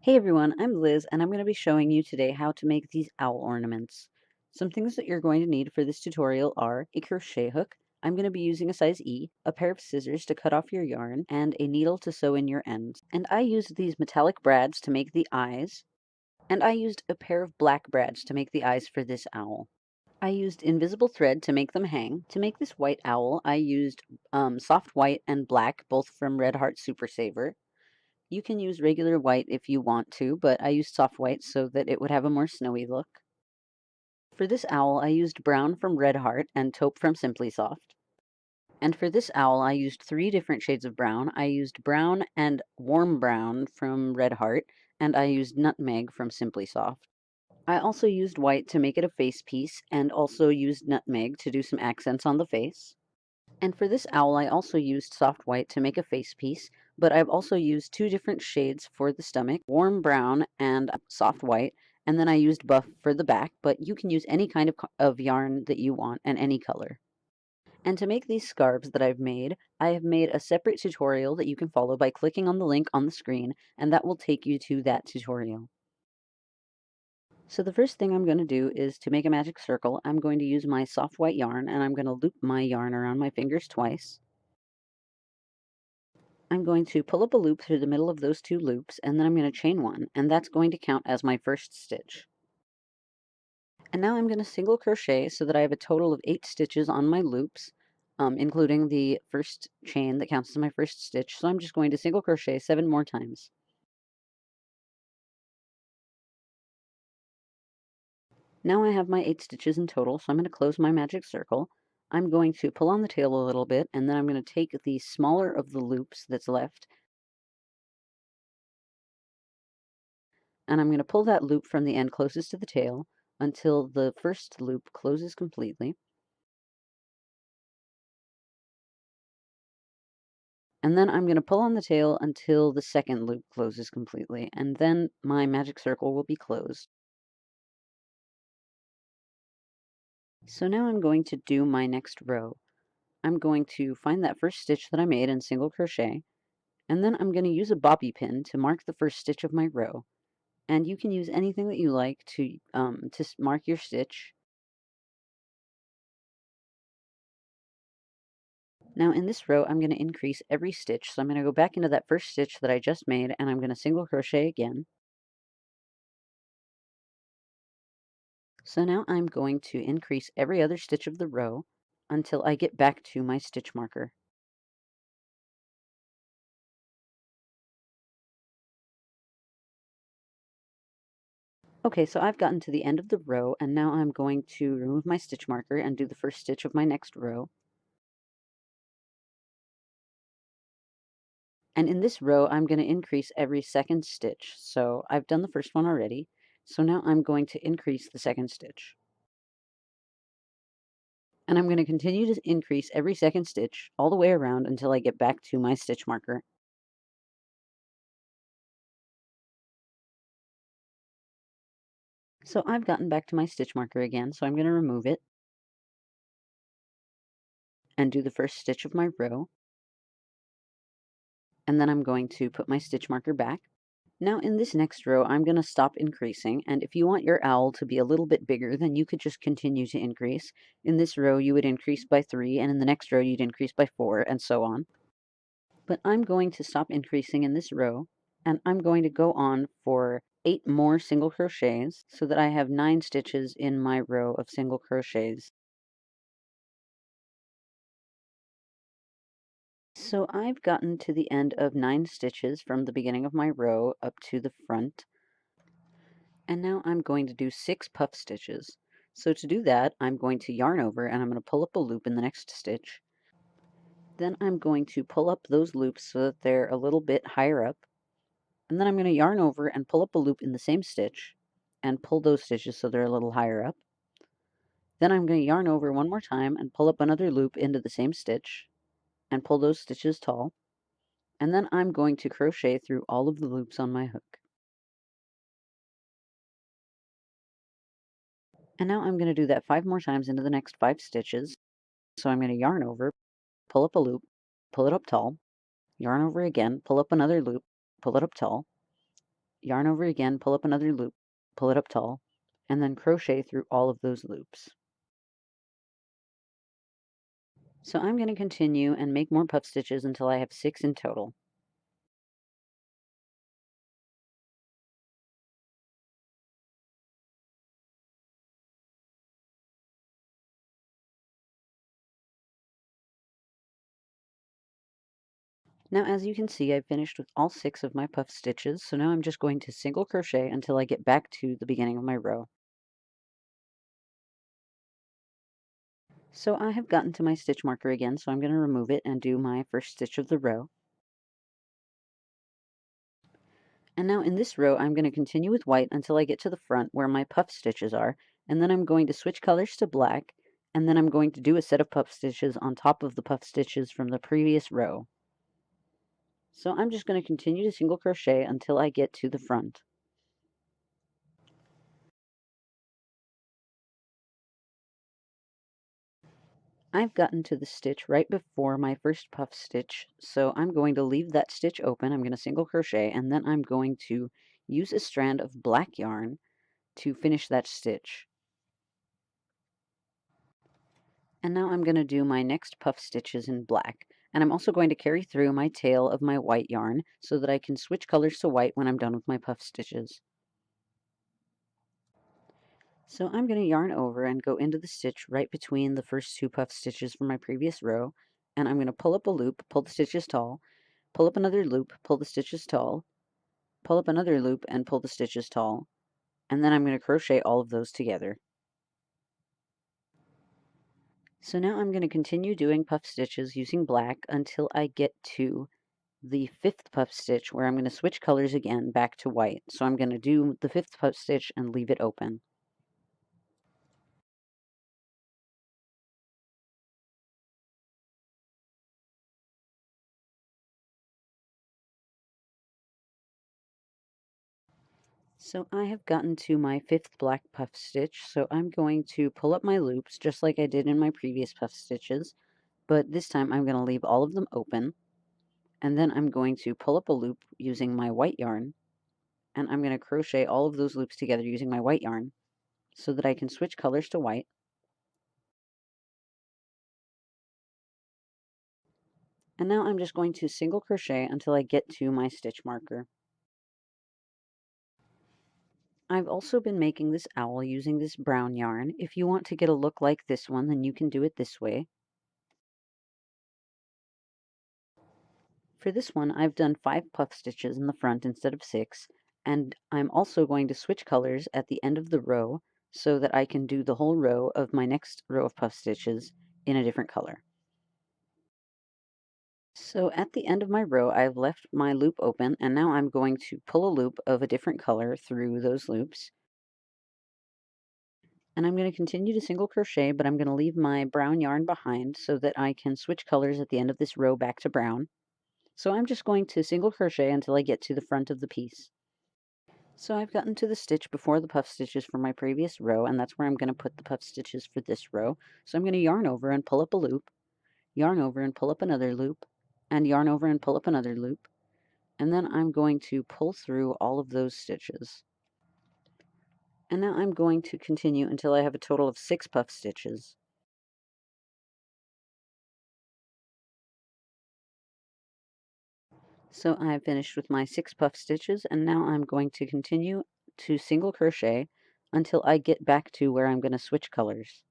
Hey everyone, I'm Liz and I'm going to be showing you today how to make these owl ornaments. Some things that you're going to need for this tutorial are a crochet hook. I'm going to be using a size E, a pair of scissors to cut off your yarn, and a needle to sew in your ends. And I used these metallic brads to make the eyes, and I used a pair of black brads to make the eyes for this owl. I used invisible thread to make them hang. To make this white owl, I used soft white and black, both from Red Heart Super Saver. You can use regular white if you want to, but I used soft white so that it would have a more snowy look. For this owl, I used brown from Red Heart and taupe from Simply Soft. And for this owl, I used 3 different shades of brown. I used brown and warm brown from Red Heart, and I used nutmeg from Simply Soft. I also used white to make it a face piece, and also used nutmeg to do some accents on the face. And for this owl, I also used soft white to make a face piece, but I've also used 2 different shades for the stomach, warm brown and soft white, and then I used buff for the back, but you can use any kind of yarn that you want and any color. And to make these scarves that I have made a separate tutorial that you can follow by clicking on the link on the screen, and that will take you to that tutorial. So the first thing I'm going to do is to make a magic circle, I'm going to use my soft white yarn, and I'm going to loop my yarn around my fingers twice. I'm going to pull up a loop through the middle of those 2 loops, and then I'm going to chain 1, and that's going to count as my first stitch. And now I'm going to single crochet so that I have a total of 8 stitches on my loops, including the first chain that counts as my first stitch. So I'm just going to single crochet 7 more times. Now I have my 8 stitches in total, so I'm going to close my magic circle. I'm going to pull on the tail a little bit, and then I'm going to take the smaller of the loops that's left, and I'm going to pull that loop from the end closest to the tail until the first loop closes completely. And then I'm going to pull on the tail until the second loop closes completely, and then my magic circle will be closed. So now I'm going to do my next row. I'm going to find that first stitch that I made and single crochet, and then I'm going to use a bobby pin to mark the first stitch of my row. And you can use anything that you like to mark your stitch. Now in this row, I'm going to increase every stitch. So I'm going to go back into that first stitch that I just made, and I'm going to single crochet again. So now I'm going to increase every other stitch of the row until I get back to my stitch marker. Okay, so I've gotten to the end of the row, and now I'm going to remove my stitch marker and do the first stitch of my next row. And in this row, I'm going to increase every second stitch. So I've done the first one already. So now I'm going to increase the second stitch. And I'm going to continue to increase every second stitch all the way around until I get back to my stitch marker. So I've gotten back to my stitch marker again, so I'm going to remove it and do the first stitch of my row. And then I'm going to put my stitch marker back. Now in this next row, I'm going to stop increasing, and if you want your owl to be a little bit bigger, then you could just continue to increase. In this row, you would increase by 3, and in the next row, you'd increase by 4, and so on. But I'm going to stop increasing in this row, and I'm going to go on for 8 more single crochets so that I have 9 stitches in my row of single crochets. So I've gotten to the end of 9 stitches from the beginning of my row up to the front. And now I'm going to do 6 puff stitches. So to do that, I'm going to yarn over and I'm going to pull up a loop in the next stitch. Then I'm going to pull up those loops so that they're a little bit higher up. And then I'm going to yarn over and pull up a loop in the same stitch and pull those stitches so they're a little higher up. Then I'm going to yarn over one more time and pull up another loop into the same stitch and pull those stitches tall. And then I'm going to crochet through all of the loops on my hook. And now I'm going to do that 5 more times into the next 5 stitches. So I'm going to yarn over, pull up a loop, pull it up tall, yarn over again, pull up another loop, pull it up tall, yarn over again, pull up another loop, pull it up tall, and then crochet through all of those loops. So I'm going to continue and make more puff stitches until I have 6 in total. Now, as you can see, I've finished with all 6 of my puff stitches, so now I'm just going to single crochet until I get back to the beginning of my row. So I have gotten to my stitch marker again, so I'm going to remove it and do my first stitch of the row. And now in this row, I'm going to continue with white until I get to the front where my puff stitches are, and then I'm going to switch colors to black, and then I'm going to do a set of puff stitches on top of the puff stitches from the previous row. So I'm just going to continue to single crochet until I get to the front. I've gotten to the stitch right before my first puff stitch, so I'm going to leave that stitch open. I'm going to single crochet, and then I'm going to use a strand of black yarn to finish that stitch. And now I'm going to do my next puff stitches in black. And I'm also going to carry through my tail of my white yarn so that I can switch colors to white when I'm done with my puff stitches. So I'm going to yarn over and go into the stitch right between the first 2 puff stitches from my previous row. And I'm going to pull up a loop, pull the stitches tall, pull up another loop, pull the stitches tall, pull up another loop, and pull the stitches tall. And then I'm going to crochet all of those together. So now I'm going to continue doing puff stitches using black until I get to the 5th puff stitch where I'm going to switch colors again back to white. So I'm going to do the 5th puff stitch and leave it open. So I have gotten to my 5th black puff stitch, so I'm going to pull up my loops just like I did in my previous puff stitches, but this time I'm going to leave all of them open, and then I'm going to pull up a loop using my white yarn, and I'm going to crochet all of those loops together using my white yarn so that I can switch colors to white. And now I'm just going to single crochet until I get to my stitch marker. I've also been making this owl using this brown yarn. If you want to get a look like this one, then you can do it this way. For this one, I've done 5 puff stitches in the front instead of 6, and I'm also going to switch colors at the end of the row so that I can do the whole row of my next row of puff stitches in a different color. So at the end of my row, I've left my loop open, and now I'm going to pull a loop of a different color through those loops. And I'm going to continue to single crochet, but I'm going to leave my brown yarn behind so that I can switch colors at the end of this row back to brown. So I'm just going to single crochet until I get to the front of the piece. So I've gotten to the stitch before the puff stitches for my previous row, and that's where I'm going to put the puff stitches for this row. So I'm going to yarn over and pull up a loop, yarn over and pull up another loop, and yarn over and pull up another loop. And then I'm going to pull through all of those stitches. And now I'm going to continue until I have a total of 6 puff stitches. So I've finished with my 6 puff stitches, and now I'm going to continue to single crochet until I get back to where I'm going to switch colors.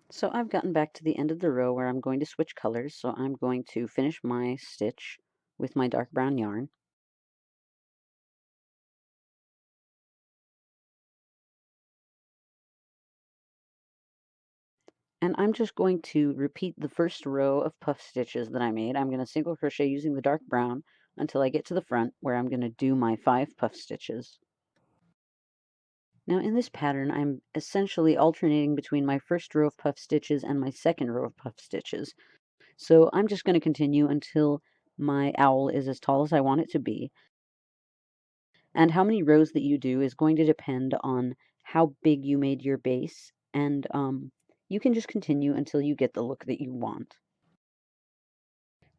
So I've gotten back to the end of the row where I'm going to switch colors, so I'm going to finish my stitch with my dark brown yarn. And I'm just going to repeat the first row of puff stitches that I made. I'm going to single crochet using the dark brown until I get to the front where I'm going to do my 5 puff stitches. Now in this pattern, I'm essentially alternating between my first row of puff stitches and my second row of puff stitches. So I'm just going to continue until my owl is as tall as I want it to be. And how many rows that you do is going to depend on how big you made your base, and you can just continue until you get the look that you want.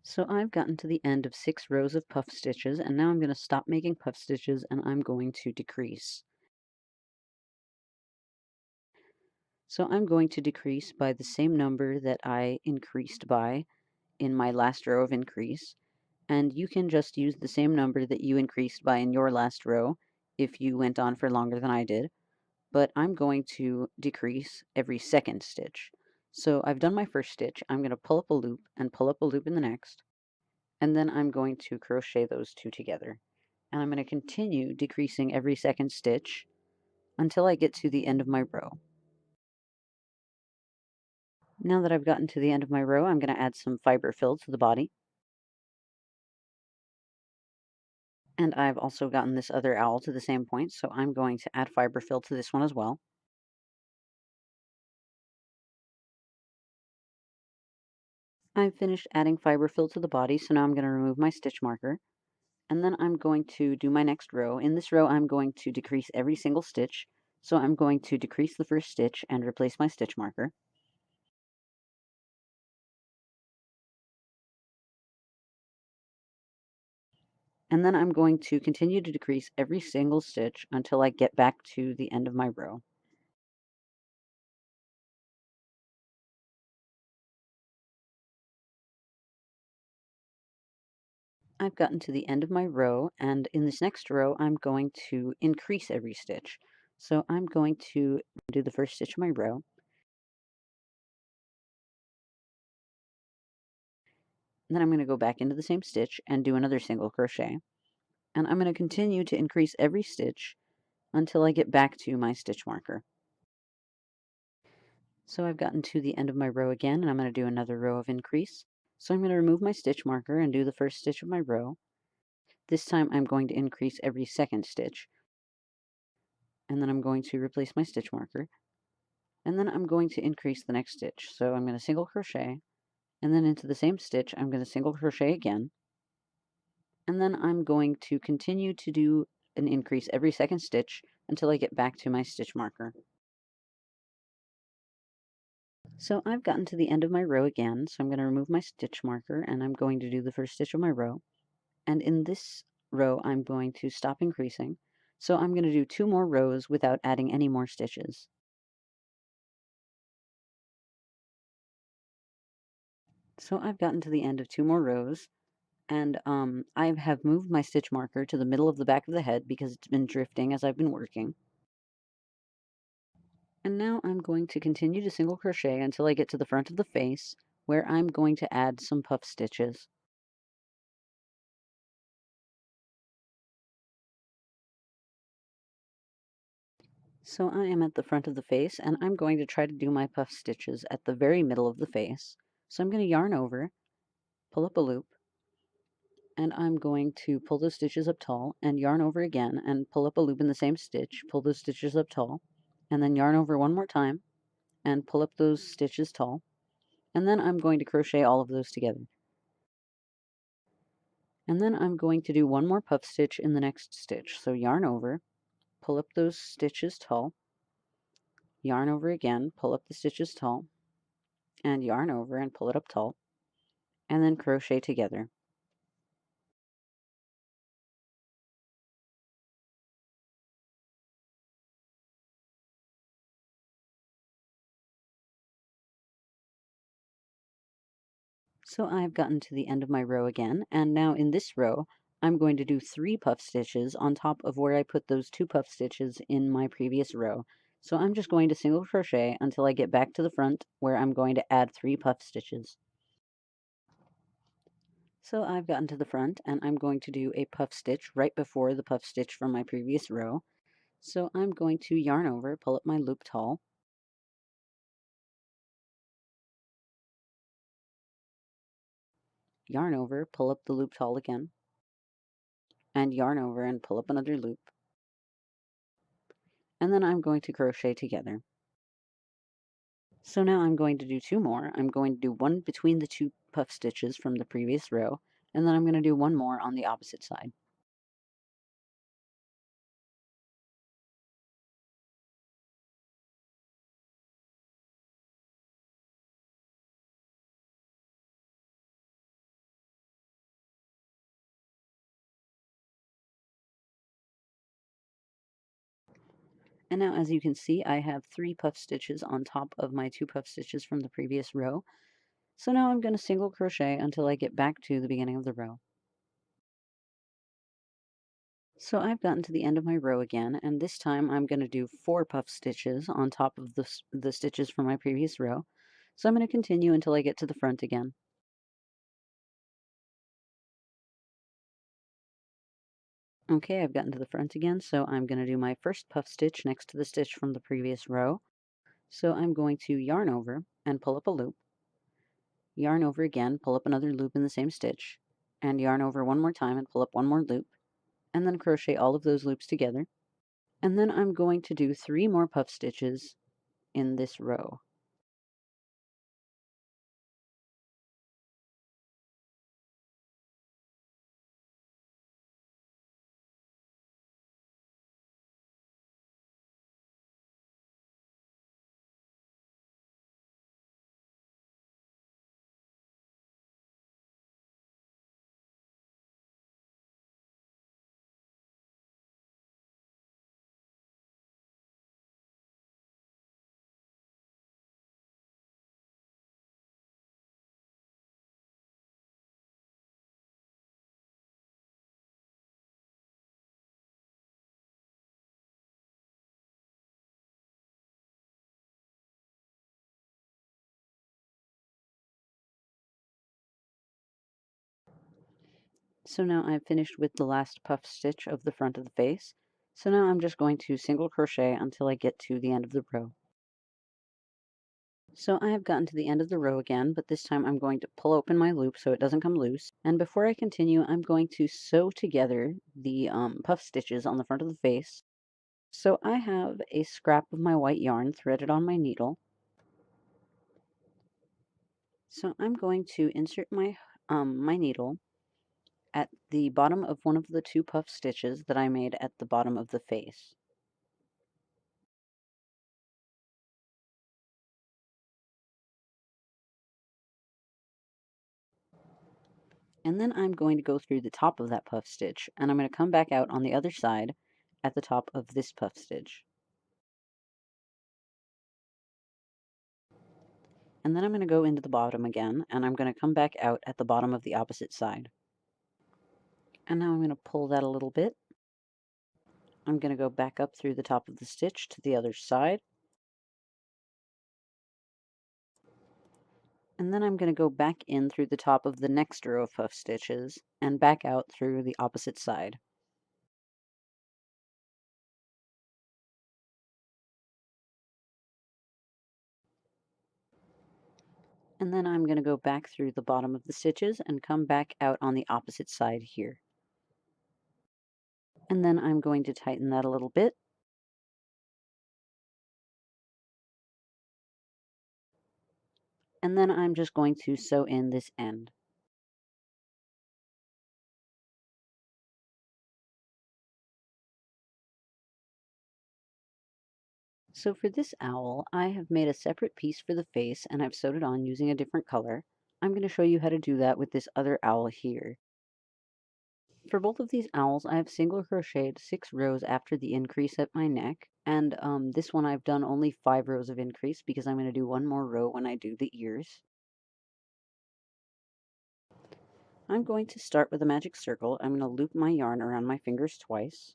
So I've gotten to the end of 6 rows of puff stitches, and now I'm going to stop making puff stitches and I'm going to decrease. So I'm going to decrease by the same number that I increased by in my last row of increase, and you can just use the same number that you increased by in your last row if you went on for longer than I did, but I'm going to decrease every second stitch. So I've done my first stitch, I'm going to pull up a loop and pull up a loop in the next, and then I'm going to crochet those two together. And I'm going to continue decreasing every second stitch until I get to the end of my row. Now that I've gotten to the end of my row, I'm going to add some fiber fill to the body. And I've also gotten this other owl to the same point, so I'm going to add fiber fill to this one as well. I've finished adding fiber fill to the body, so now I'm going to remove my stitch marker. And then I'm going to do my next row. In this row, I'm going to decrease every single stitch. So I'm going to decrease the first stitch and replace my stitch marker. And then I'm going to continue to decrease every single stitch until I get back to the end of my row. I've gotten to the end of my row, and in this next row, I'm going to increase every stitch. So I'm going to do the first stitch of my row, and then I'm going to go back into the same stitch and do another single crochet. And I'm going to continue to increase every stitch until I get back to my stitch marker. So I've gotten to the end of my row again, and I'm going to do another row of increase. So I'm going to remove my stitch marker and do the first stitch of my row. This time I'm going to increase every second stitch, and then I'm going to replace my stitch marker, and then I'm going to increase the next stitch. So I'm going to single crochet, and then into the same stitch I'm going to single crochet again, and then I'm going to continue to do an increase every second stitch until I get back to my stitch marker. So I've gotten to the end of my row again, so I'm going to remove my stitch marker and I'm going to do the first stitch of my row. And in this row, I'm going to stop increasing. So I'm going to do 2 more rows without adding any more stitches. So I've gotten to the end of 2 more rows, and I have moved my stitch marker to the middle of the back of the head because it's been drifting as I've been working. And now I'm going to continue to single crochet until I get to the front of the face, where I'm going to add some puff stitches. So I am at the front of the face, and I'm going to try to do my puff stitches at the very middle of the face. So I'm going to yarn over, pull up a loop, and I'm going to pull those stitches up tall and yarn over again and pull up a loop in the same stitch, pull those stitches up tall, and then yarn over one more time and pull up those stitches tall, and then I'm going to crochet all of those together. And then I'm going to do one more puff stitch in the next stitch. So yarn over, pull up those stitches tall, yarn over again, pull up the stitches tall, and yarn over and pull it up tall, and then crochet together. So I've gotten to the end of my row again, and now in this row, I'm going to do 3 puff stitches on top of where I put those 2 puff stitches in my previous row. So I'm just going to single crochet until I get back to the front where I'm going to add 3 puff stitches. So I've gotten to the front and I'm going to do a puff stitch right before the puff stitch from my previous row. So I'm going to yarn over, pull up my loop tall, yarn over, pull up the loop tall again, and yarn over and pull up another loop. And then I'm going to crochet together. So now I'm going to do 2 more. I'm going to do one between the 2 puff stitches from the previous row, and then I'm going to do one more on the opposite side. And now as you can see, I have 3 puff stitches on top of my 2 puff stitches from the previous row. So now I'm going to single crochet until I get back to the beginning of the row. So I've gotten to the end of my row again, and this time I'm going to do 4 puff stitches on top of the stitches from my previous row. So I'm going to continue until I get to the front again. Okay, I've gotten to the front again, so I'm going to do my first puff stitch next to the stitch from the previous row. So I'm going to yarn over and pull up a loop, yarn over again, pull up another loop in the same stitch, and yarn over one more time and pull up one more loop, and then crochet all of those loops together. And then I'm going to do 3 more puff stitches in this row. So now I've finished with the last puff stitch of the front of the face. So now I'm just going to single crochet until I get to the end of the row. So I have gotten to the end of the row again, but this time I'm going to pull open my loop so it doesn't come loose. And before I continue, I'm going to sew together the puff stitches on the front of the face. So I have a scrap of my white yarn threaded on my needle. So I'm going to insert my needle at the bottom of one of the 2 puff stitches that I made at the bottom of the face. And then I'm going to go through the top of that puff stitch, and I'm going to come back out on the other side at the top of this puff stitch. And then I'm going to go into the bottom again, and I'm going to come back out at the bottom of the opposite side. And now I'm going to pull that a little bit. I'm going to go back up through the top of the stitch to the other side. And then I'm going to go back in through the top of the next row of puff stitches and back out through the opposite side. And then I'm going to go back through the bottom of the stitches and come back out on the opposite side here. And then I'm going to tighten that a little bit. And then I'm just going to sew in this end. So for this owl, I have made a separate piece for the face and I've sewed it on using a different color. I'm going to show you how to do that with this other owl here. For both of these owls, I have single crocheted 6 rows after the increase at my neck, and this one I've done only 5 rows of increase because I'm going to do one more row when I do the ears. I'm going to start with a magic circle. I'm going to loop my yarn around my fingers twice.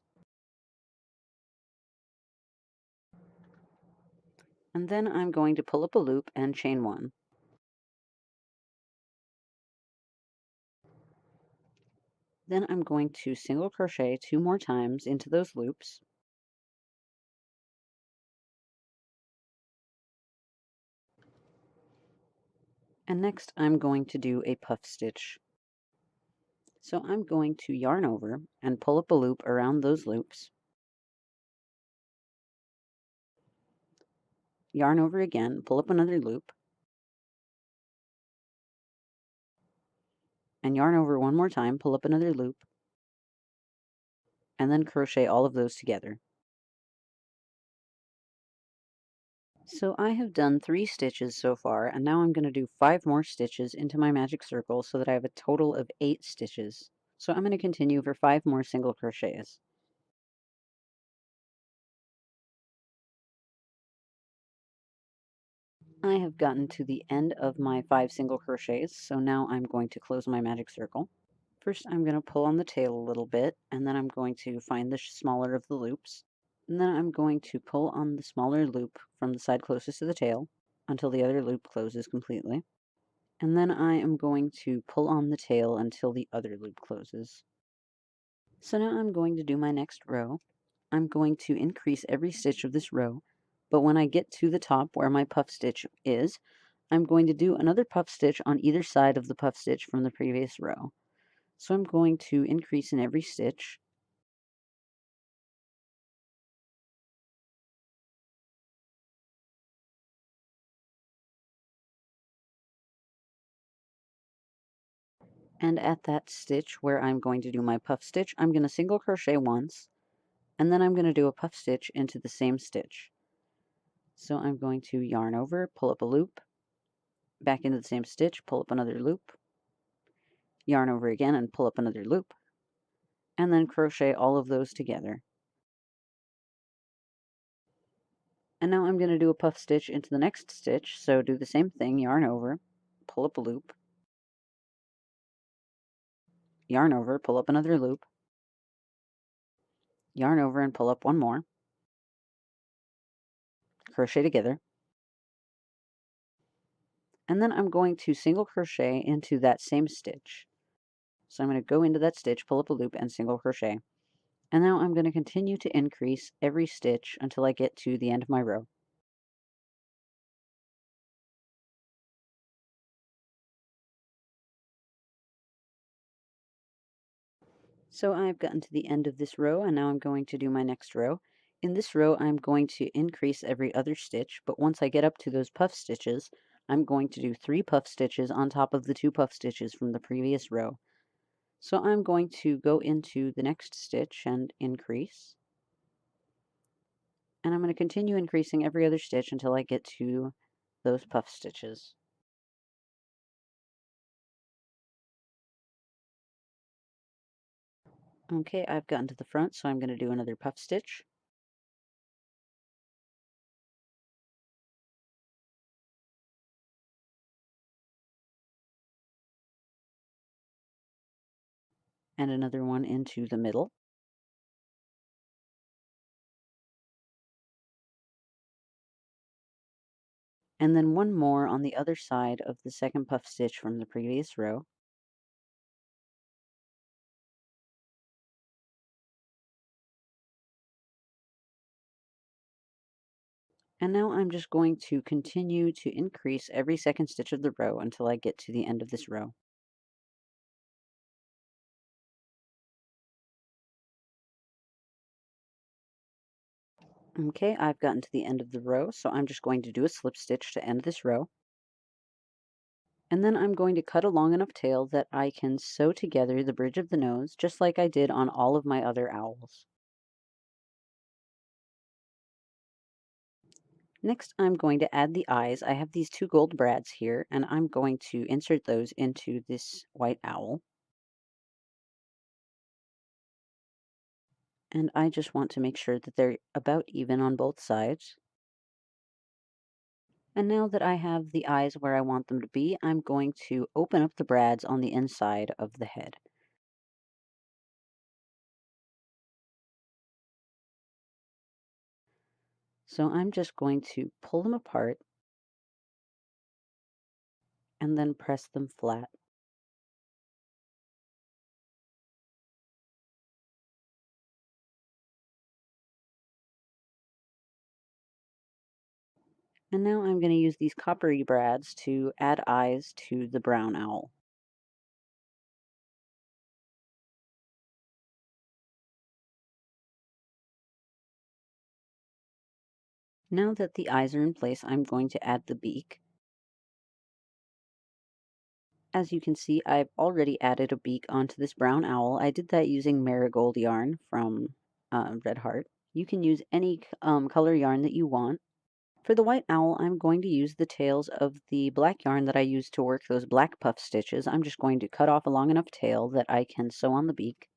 And then I'm going to pull up a loop and chain 1. Then I'm going to single crochet 2 more times into those loops. And next I'm going to do a puff stitch. So I'm going to yarn over and pull up a loop around those loops. Yarn over again, pull up another loop, and yarn over one more time, pull up another loop, and then crochet all of those together. So I have done 3 stitches so far, and now I'm going to do 5 more stitches into my magic circle so that I have a total of 8 stitches. So I'm going to continue for 5 more single crochets. I have gotten to the end of my 5 single crochets, so now I'm going to close my magic circle. First, I'm going to pull on the tail a little bit, and then I'm going to find the smaller of the loops. And then I'm going to pull on the smaller loop from the side closest to the tail until the other loop closes completely. And then I am going to pull on the tail until the other loop closes. So now I'm going to do my next row. I'm going to increase every stitch of this row, but when I get to the top where my puff stitch is, I'm going to do another puff stitch on either side of the puff stitch from the previous row. So I'm going to increase in every stitch. And at that stitch where I'm going to do my puff stitch, I'm going to single crochet once, and then I'm going to do a puff stitch into the same stitch. So I'm going to yarn over, pull up a loop, back into the same stitch, pull up another loop, yarn over again and pull up another loop, and then crochet all of those together. And now I'm going to do a puff stitch into the next stitch, so do the same thing, yarn over, pull up a loop, yarn over, pull up another loop, yarn over and pull up one more, crochet together, and then I'm going to single crochet into that same stitch. So I'm going to go into that stitch, pull up a loop, and single crochet. And now I'm going to continue to increase every stitch until I get to the end of my row. So I've gotten to the end of this row, and now I'm going to do my next row. In this row, I'm going to increase every other stitch, but once I get up to those puff stitches, I'm going to do 3 puff stitches on top of the 2 puff stitches from the previous row. So I'm going to go into the next stitch and increase. And I'm going to continue increasing every other stitch until I get to those puff stitches. Okay, I've gotten to the front, so I'm going to do another puff stitch. And another one into the middle. And then one more on the other side of the second puff stitch from the previous row. And now I'm just going to continue to increase every second stitch of the row until I get to the end of this row. Okay, I've gotten to the end of the row, so I'm just going to do a slip stitch to end this row. And then I'm going to cut a long enough tail that I can sew together the bridge of the nose, just like I did on all of my other owls. Next, I'm going to add the eyes. I have these 2 gold brads here, and I'm going to insert those into this white owl. And I just want to make sure that they're about even on both sides. And now that I have the eyes where I want them to be, I'm going to open up the brads on the inside of the head. So I'm just going to pull them apart and then press them flat. And now I'm going to use these coppery brads to add eyes to the brown owl. Now that the eyes are in place, I'm going to add the beak. As you can see, I've already added a beak onto this brown owl. I did that using marigold yarn from Red Heart. You can use any color yarn that you want. For the white owl, I'm going to use the tails of the black yarn that I used to work those black puff stitches. I'm just going to cut off a long enough tail that I can sew on the beak.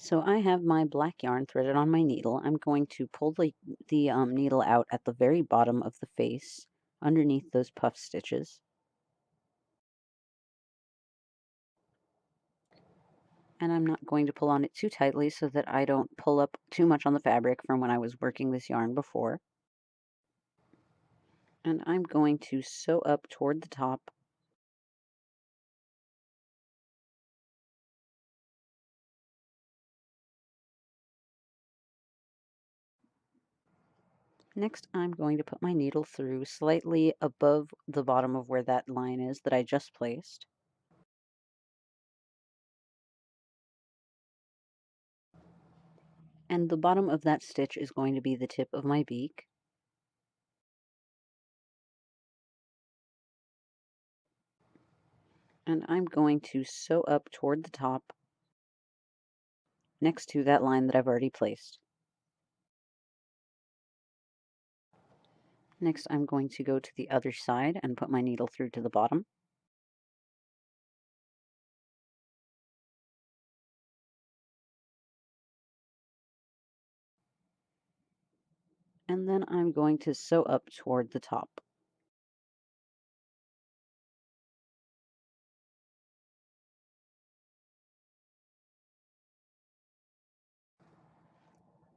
So I have my black yarn threaded on my needle. I'm going to pull the needle out at the very bottom of the face, underneath those puff stitches. And I'm not going to pull on it too tightly so that I don't pull up too much on the fabric from when I was working this yarn before. And I'm going to sew up toward the top. Next, I'm going to put my needle through slightly above the bottom of where that line is that I just placed. And the bottom of that stitch is going to be the tip of my beak. And I'm going to sew up toward the top next to that line that I've already placed. Next, I'm going to go to the other side and put my needle through to the bottom. And then I'm going to sew up toward the top.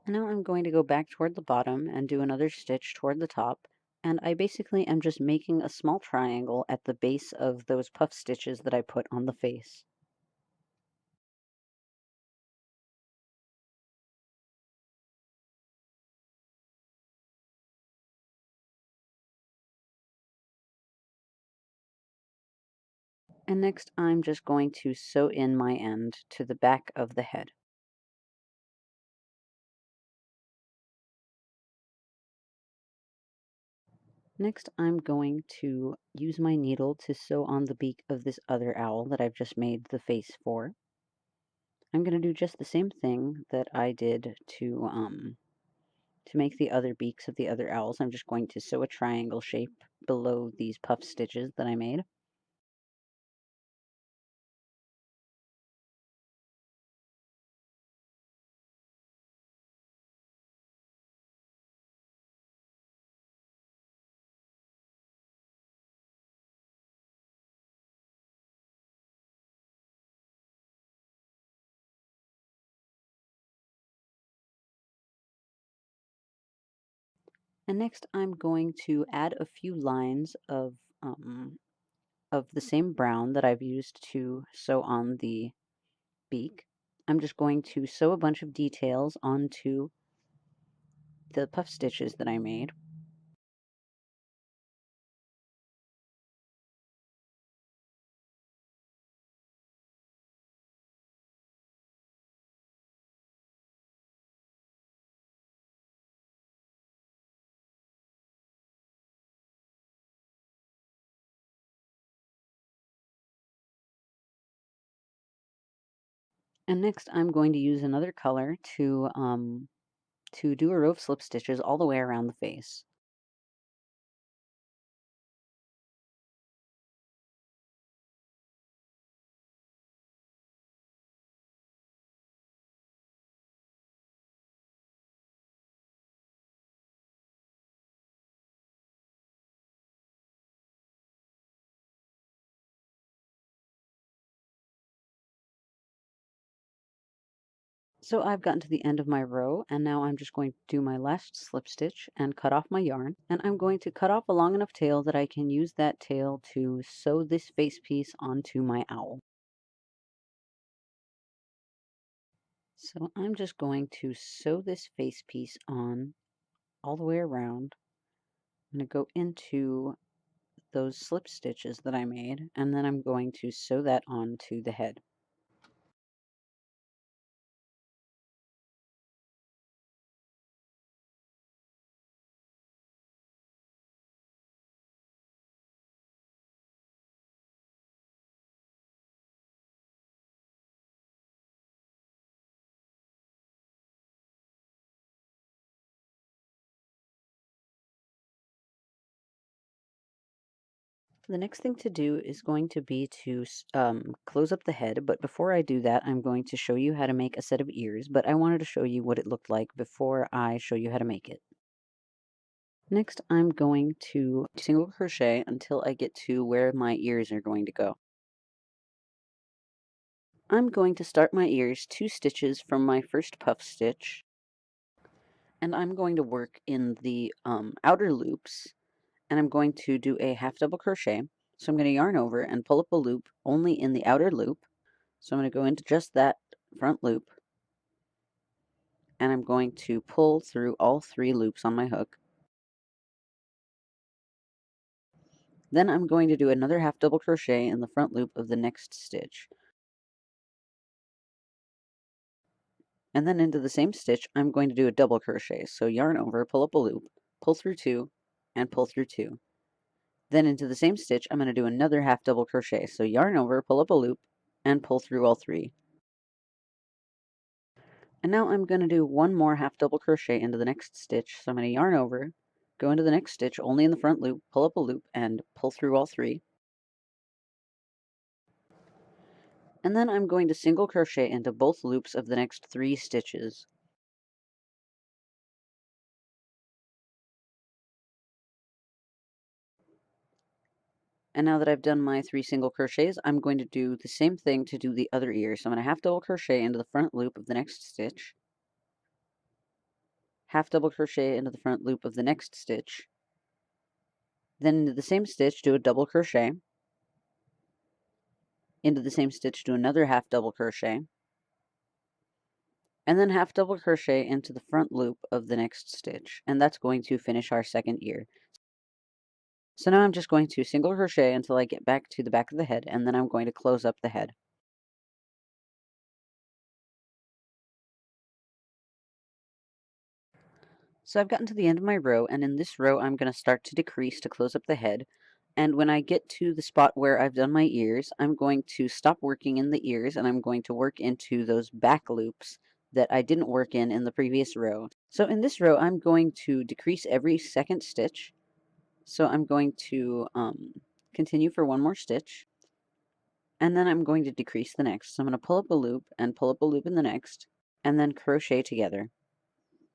And now I'm going to go back toward the bottom and do another stitch toward the top. And I basically am just making a small triangle at the base of those puff stitches that I put on the face. And next I'm just going to sew in my end to the back of the head. Next, I'm going to use my needle to sew on the beak of this other owl that I've just made the face for. I'm going to do just the same thing that I did to make the other beaks of the other owls. I'm just going to sew a triangle shape below these puff stitches that I made. And next I'm going to add a few lines of the same brown that I've used to sew on the beak. I'm just going to sew a bunch of details onto the puff stitches that I made. And next I'm going to use another color to do a row of slip stitches all the way around the face. So I've gotten to the end of my row, and now I'm just going to do my last slip stitch and cut off my yarn. And I'm going to cut off a long enough tail that I can use that tail to sew this face piece onto my owl. So I'm just going to sew this face piece on all the way around. I'm going to go into those slip stitches that I made, and then I'm going to sew that onto the head. The next thing to do is going to be to close up the head, but before I do that, I'm going to show you how to make a set of ears, but I wanted to show you what it looked like before I show you how to make it. Next, I'm going to single crochet until I get to where my ears are going to go. I'm going to start my ears 2 stitches from my first puff stitch, and I'm going to work in the outer loops, and I'm going to do a half double crochet. So I'm going to yarn over and pull up a loop only in the outer loop. So I'm going to go into just that front loop, and I'm going to pull through all 3 loops on my hook. Then I'm going to do another half double crochet in the front loop of the next stitch. And then into the same stitch, I'm going to do a double crochet. So yarn over, pull up a loop, pull through 2, and pull through 2. Then into the same stitch, I'm going to do another half double crochet. So yarn over, pull up a loop, and pull through all 3. And now I'm going to do one more half double crochet into the next stitch. So I'm going to yarn over, go into the next stitch only in the front loop, pull up a loop, and pull through all 3. And then I'm going to single crochet into both loops of the next 3 stitches. And now that I've done my 3 single crochets, I'm going to do the same thing to do the other ear. So I'm going to half double crochet into the front loop of the next stitch, half double crochet into the front loop of the next stitch, then into the same stitch do a double crochet, into the same stitch do another half double crochet, and then half double crochet into the front loop of the next stitch, and that's going to finish our second ear. So now I'm just going to single crochet until I get back to the back of the head, and then I'm going to close up the head. So I've gotten to the end of my row, and in this row I'm going to start to decrease to close up the head. And when I get to the spot where I've done my ears, I'm going to stop working in the ears, and I'm going to work into those back loops that I didn't work in the previous row. So in this row, I'm going to decrease every second stitch. So I'm going to continue for one more stitch, and then I'm going to decrease the next. So I'm going to pull up a loop and pull up a loop in the next, and then crochet together.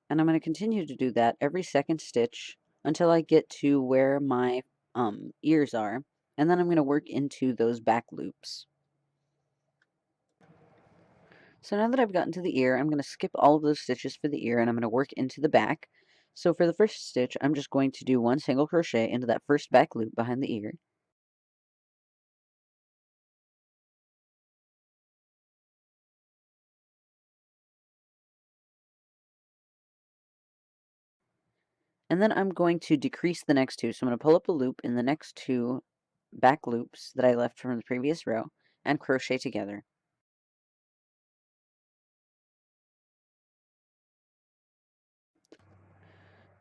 And I'm going to continue to do that every second stitch until I get to where my ears are, and then I'm going to work into those back loops. So now that I've gotten to the ear, I'm going to skip all of those stitches for the ear, and I'm going to work into the back. So for the first stitch, I'm just going to do one single crochet into that first back loop behind the ear. And then I'm going to decrease the next 2. So I'm going to pull up a loop in the next 2 back loops that I left from the previous row and crochet together.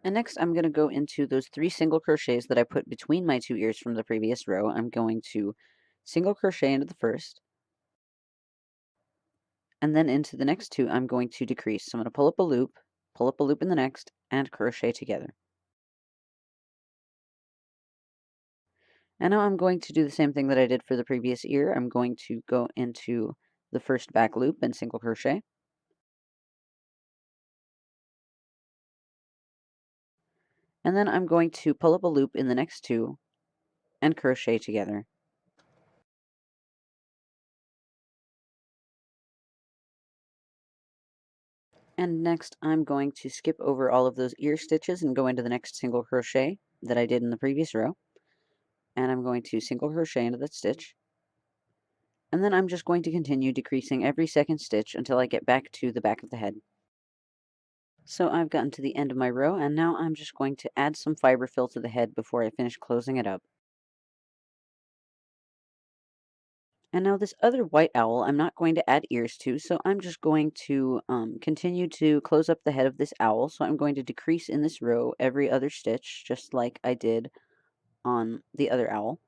And next I'm going to go into those 3 single crochets that I put between my 2 ears from the previous row. I'm going to single crochet into the first, and then into the next 2 I'm going to decrease. So I'm going to pull up a loop in the next, and crochet together. And now I'm going to do the same thing that I did for the previous ear. I'm going to go into the first back loop and single crochet. And then I'm going to pull up a loop in the next 2 and crochet together. And next I'm going to skip over all of those ear stitches and go into the next single crochet that I did in the previous row. And I'm going to single crochet into that stitch. And then I'm just going to continue decreasing every second stitch until I get back to the back of the head. So I've gotten to the end of my row, and now I'm just going to add some fiber fill to the head before I finish closing it up. And now this other white owl, I'm not going to add ears to, so I'm just going to continue to close up the head of this owl. So I'm going to decrease in this row every other stitch, just like I did on the other owl.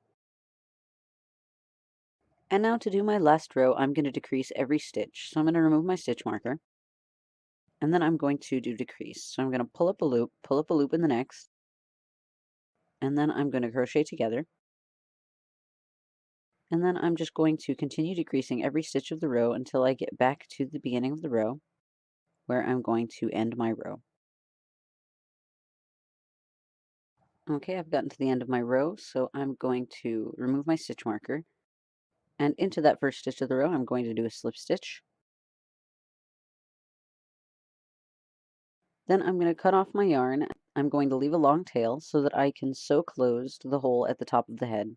And now to do my last row, I'm going to decrease every stitch. So I'm going to remove my stitch marker, and then I'm going to do decrease. So I'm going to pull up a loop in the next, and then I'm going to crochet together. And then I'm just going to continue decreasing every stitch of the row until I get back to the beginning of the row, where I'm going to end my row. Okay, I've gotten to the end of my row, so I'm going to remove my stitch marker, and into that first stitch of the row, I'm going to do a slip stitch. Then I'm going to cut off my yarn. I'm going to leave a long tail so that I can sew closed the hole at the top of the head.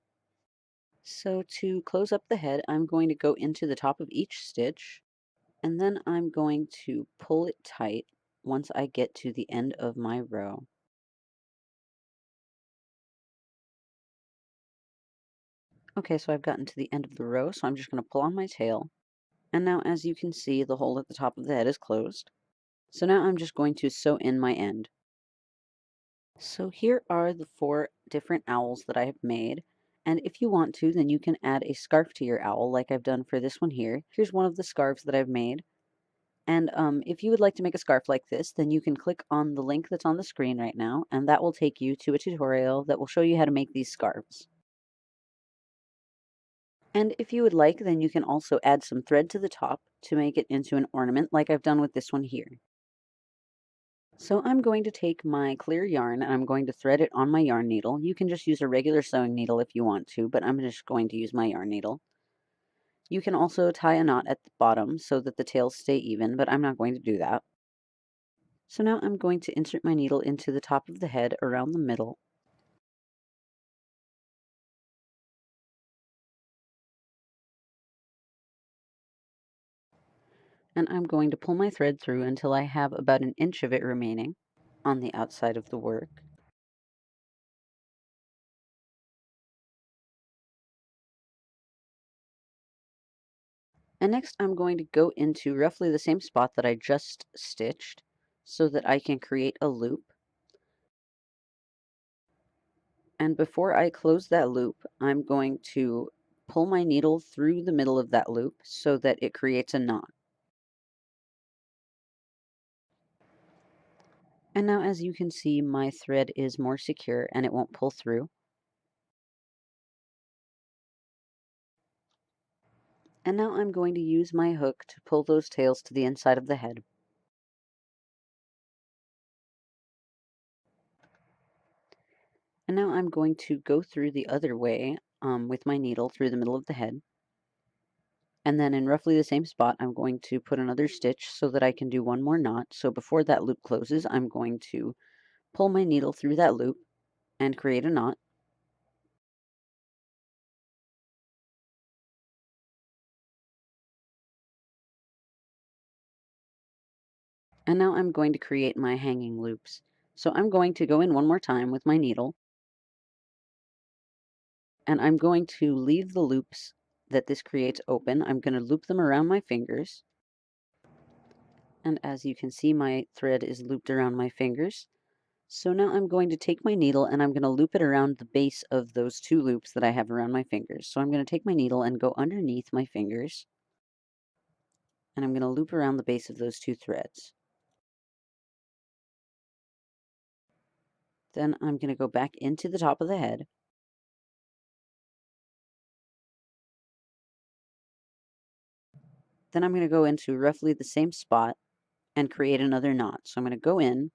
So to close up the head, I'm going to go into the top of each stitch, and then I'm going to pull it tight once I get to the end of my row. Okay, so I've gotten to the end of the row, so I'm just going to pull on my tail. And now, as you can see, the hole at the top of the head is closed. So now I'm just going to sew in my end. So here are the 4 different owls that I have made. And if you want to, then you can add a scarf to your owl like I've done for this one here. Here's one of the scarves that I've made. And if you would like to make a scarf like this, then you can click on the link that's on the screen right now, and that will take you to a tutorial that will show you how to make these scarves. And if you would like, then you can also add some thread to the top to make it into an ornament like I've done with this one here. So I'm going to take my clear yarn and I'm going to thread it on my yarn needle. You can just use a regular sewing needle if you want to, but I'm just going to use my yarn needle. You can also tie a knot at the bottom so that the tails stay even, but I'm not going to do that. So now I'm going to insert my needle into the top of the head around the middle. And I'm going to pull my thread through until I have about an inch of it remaining on the outside of the work. And next I'm going to go into roughly the same spot that I just stitched so that I can create a loop. And before I close that loop, I'm going to pull my needle through the middle of that loop so that it creates a knot. And now as you can see, my thread is more secure and it won't pull through. And now I'm going to use my hook to pull those tails to the inside of the head. And now I'm going to go through the other way with my needle through the middle of the head. And then in roughly the same spot, I'm going to put another stitch so that I can do one more knot. So before that loop closes, I'm going to pull my needle through that loop and create a knot. And now I'm going to create my hanging loops. So I'm going to go in one more time with my needle, and I'm going to leave the loops that this creates open. I'm going to loop them around my fingers. And as you can see, my thread is looped around my fingers. So now I'm going to take my needle and I'm going to loop it around the base of those 2 loops that I have around my fingers. So I'm going to take my needle and go underneath my fingers, and I'm going to loop around the base of those 2 threads. Then I'm going to go back into the top of the head. Then I'm going to go into roughly the same spot and create another knot. So I'm going to go in,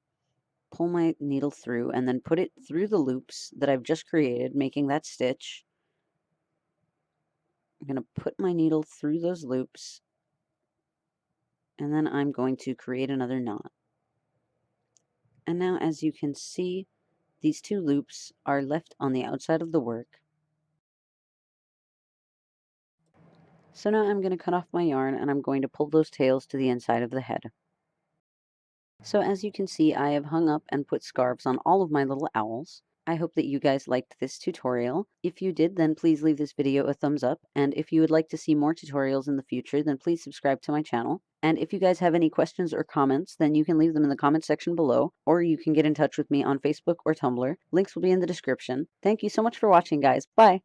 pull my needle through, and then put it through the loops that I've just created, making that stitch. I'm going to put my needle through those loops, and then I'm going to create another knot. And now, as you can see, these 2 loops are left on the outside of the work. So now I'm going to cut off my yarn and I'm going to pull those tails to the inside of the head. So as you can see, I have hung up and put scarves on all of my little owls. I hope that you guys liked this tutorial. If you did, then please leave this video a thumbs up. And if you would like to see more tutorials in the future, then please subscribe to my channel. And if you guys have any questions or comments, then you can leave them in the comment section below, or you can get in touch with me on Facebook or Tumblr. Links will be in the description. Thank you so much for watching, guys. Bye!